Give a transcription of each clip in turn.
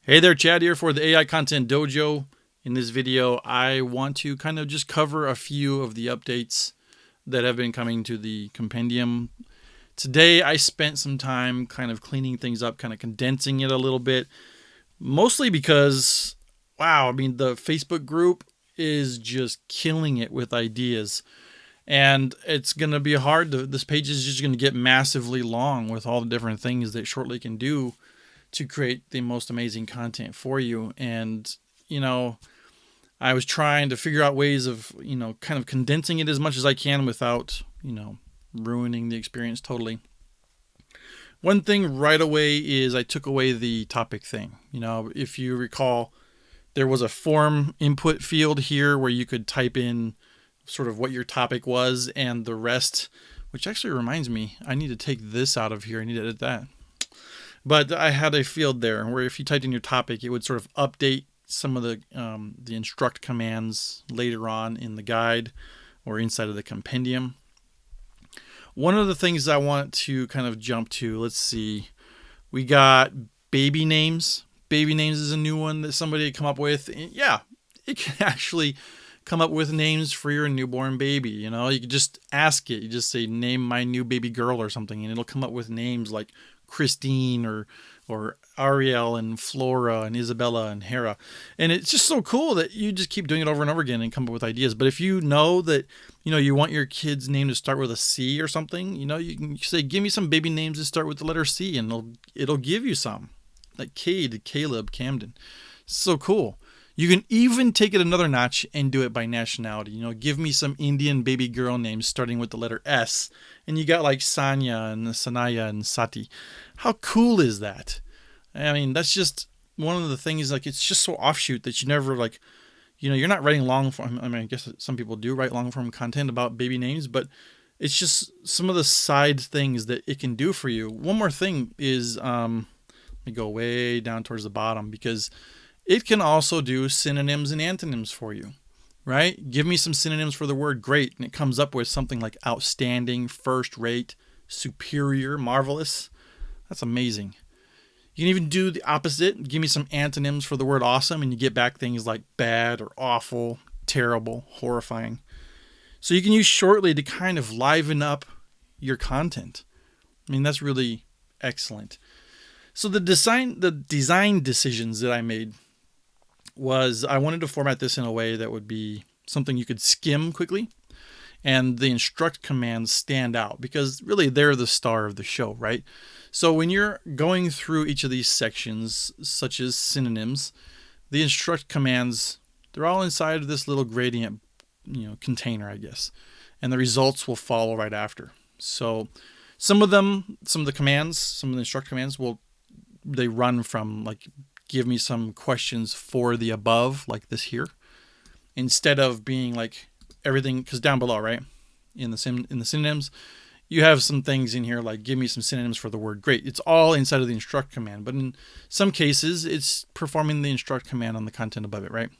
Hey there, Chad here for the AI Content Dojo. In this video, I want to kind of just cover a few of the updates that have been coming to the Compendium. Today, I spent some time kind of cleaning things up, kind of condensing it a little bit, mostly because, wow, the Facebook group is just killing it with ideas. And it's going to be hard. This page is just going to get massively long with all the different things that Shortly can do to create the most amazing content for you. And, I was trying to figure out ways of, kind of condensing it as much as I can without, ruining the experience totally. One thing right away is I took away the topic thing. If you recall, there was a form input field here where you could type in sort of what your topic was and the rest, which actually reminds me, I need to take this out of here. I need to edit that. But I had a field there where if you typed in your topic, it would sort of update some of the instruct commands later on in the guide or inside of the compendium. One of the things I want to kind of jump to, let's see, we got baby names. Baby names is a new one that somebody had come up with. And yeah, it can actually come up with names for your newborn baby. You can just ask it. You just say, name my new baby girl or something, and it'll come up with names like Christine or Ariel and Flora and Isabella and Hera. And it's just so cool that you just keep doing it over and over again and come up with ideas. But if you know that, you want your kid's name to start with a C or something, you can say, give me some baby names that start with the letter C, and it'll give you some. Like Cade, Caleb, Camden. It's so cool. You can even take it another notch and do it by nationality. Give me some Indian baby girl names starting with the letter S. And you got like Sanya and Sanaya and Sati. How cool is that? That's just one of the things, it's just so offshoot that you never you're not writing long form. I guess some people do write long form content about baby names, but it's just some of the side things that it can do for you. One more thing is, let me go way down towards the bottom, because it can also do synonyms and antonyms for you, right? Give me some synonyms for the word great, and it comes up with something like outstanding, first rate, superior, marvelous. That's amazing. You can even do the opposite. Give me some antonyms for the word awesome, and you get back things like bad or awful, terrible, horrifying. So you can use Shortly to kind of liven up your content. That's really excellent. So the design decisions that I made was I wanted to format this in a way that would be something you could skim quickly, and the instruct commands stand out because really they're the star of the show, right? So when you're going through each of these sections, such as synonyms, the instruct commands, they're all inside of this little gradient, container, I guess, and the results will follow right after. So some of the instruct commands they run from give me some questions for the above, like this here, instead of being like everything, because down below, right, in the synonyms, you have some things in here like give me some synonyms for the word great. It's all inside of the instruct command, but in some cases it's performing the instruct command on the content above it, right?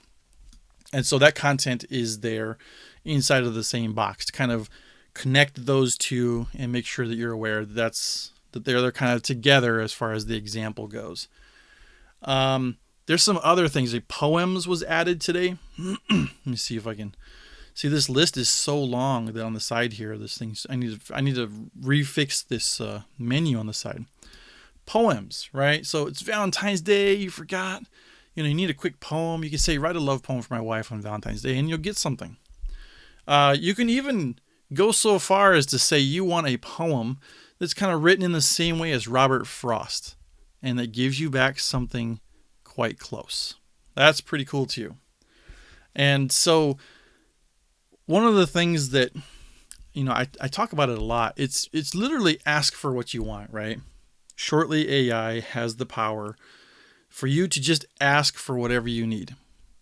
And so that content is there inside of the same box to kind of connect those two and make sure that you're aware that they're kind of together as far as the example goes. There's some other things. Like poems was added today. Let me see if I can see. This list is so long that on the side here, this thing, I need to refix this menu on the side. Poems, right? So it's Valentine's Day. You forgot. You need a quick poem. You can say, write a love poem for my wife on Valentine's Day, and you'll get something. You can even go so far as to say you want a poem that's kind of written in the same way as Robert Frost, and that gives you back something quite close. That's pretty cool too. And so one of the things that, I talk about it a lot, it's literally ask for what you want, right? ShortlyAI has the power for you to just ask for whatever you need.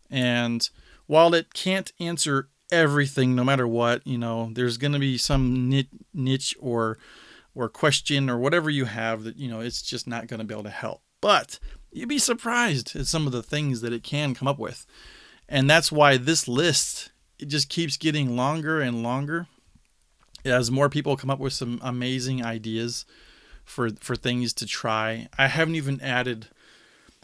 And while it can't answer everything, no matter what, there's going to be some niche or question or whatever you have that, it's just not going to be able to help. But you'd be surprised at some of the things that it can come up with. And that's why this list, it just keeps getting longer and longer as more people come up with some amazing ideas for things to try. I haven't even added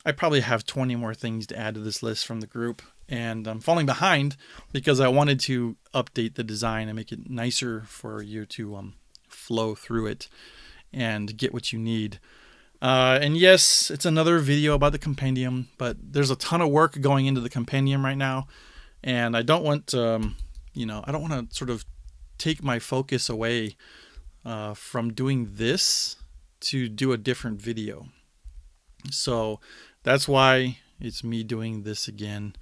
I probably have 20 more things to add to this list from the group, and I'm falling behind because I wanted to update the design and make it nicer for you to flow through it and get what you need. And yes, it's another video about the compendium, but there's a ton of work going into the compendium right now, and I don't want I don't want to sort of take my focus away from doing this to do a different video. So that's why it's me doing this again.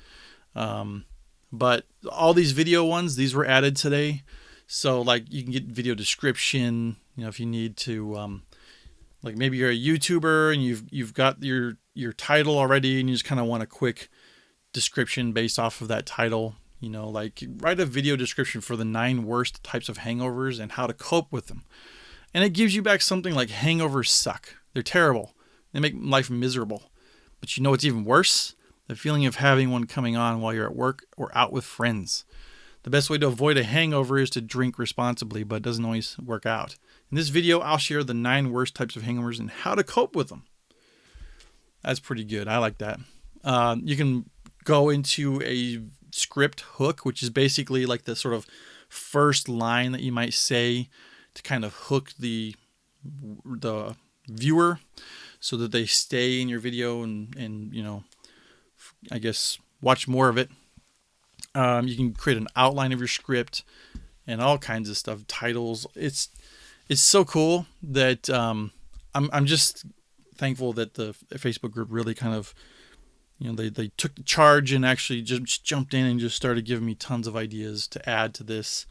But all these video ones, these were added today. So like you can get video description, if you need to, like maybe you're a YouTuber and you've got your title already and you just kind of want a quick description based off of that title. Like write a video description for the 9 worst types of hangovers and how to cope with them. And it gives you back something like hangovers suck. They're terrible. They make life miserable. But you know what's even worse? The feeling of having one coming on while you're at work or out with friends. The best way to avoid a hangover is to drink responsibly, but it doesn't always work out. In this video, I'll share the 9 worst types of hangovers and how to cope with them. That's pretty good. I like that. You can go into a script hook, which is basically like the sort of first line that you might say to kind of hook the viewer so that they stay in your video and I guess watch more of it. You can create an outline of your script and all kinds of stuff, titles. It's so cool that I'm just thankful that the Facebook group really kind of they took the charge and actually just jumped in and just started giving me tons of ideas to add to this.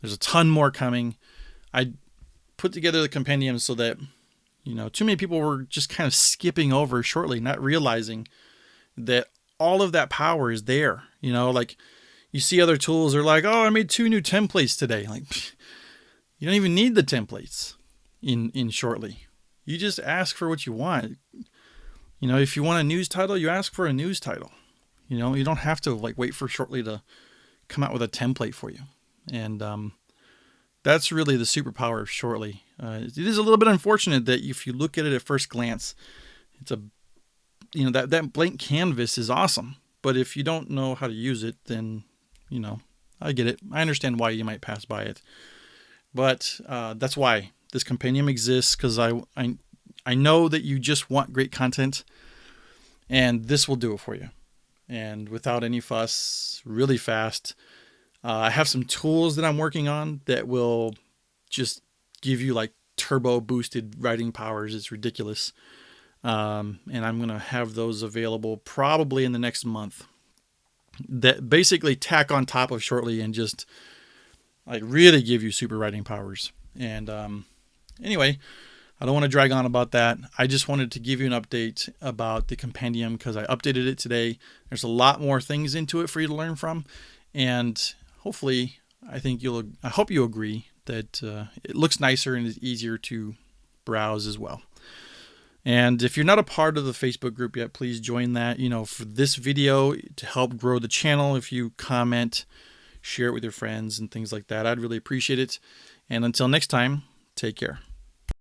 There's a ton more coming. I put together the compendium so that too many people were just kind of skipping over Shortly, not realizing that all of that power is there. Like you see other tools are like, oh, I made 2 new templates today. Like you don't even need the templates in Shortly. You just ask for what you want. If you want a news title, you ask for a news title. You don't have to like wait for Shortly to come out with a template for you. And that's really the superpower of Shortly. It is a little bit unfortunate that if you look at it at first glance, it's that blank canvas is awesome. But if you don't know how to use it, then, I get it. I understand why you might pass by it. But that's why this compendium exists, because I know that you just want great content, and this will do it for you. And without any fuss, really fast. I have some tools that I'm working on that will just give you like turbo boosted writing powers. It's ridiculous. And I'm going to have those available probably in the next month that basically tack on top of Shortly and just like really give you super writing powers. And anyway, I don't want to drag on about that. I just wanted to give you an update about the compendium because I updated it today. There's a lot more things into it for you to learn from. And hopefully, I hope you agree that it looks nicer and is easier to browse as well. And if you're not a part of the Facebook group yet, please join that. For this video to help grow the channel, if you comment, share it with your friends and things like that, I'd really appreciate it. And until next time, take care.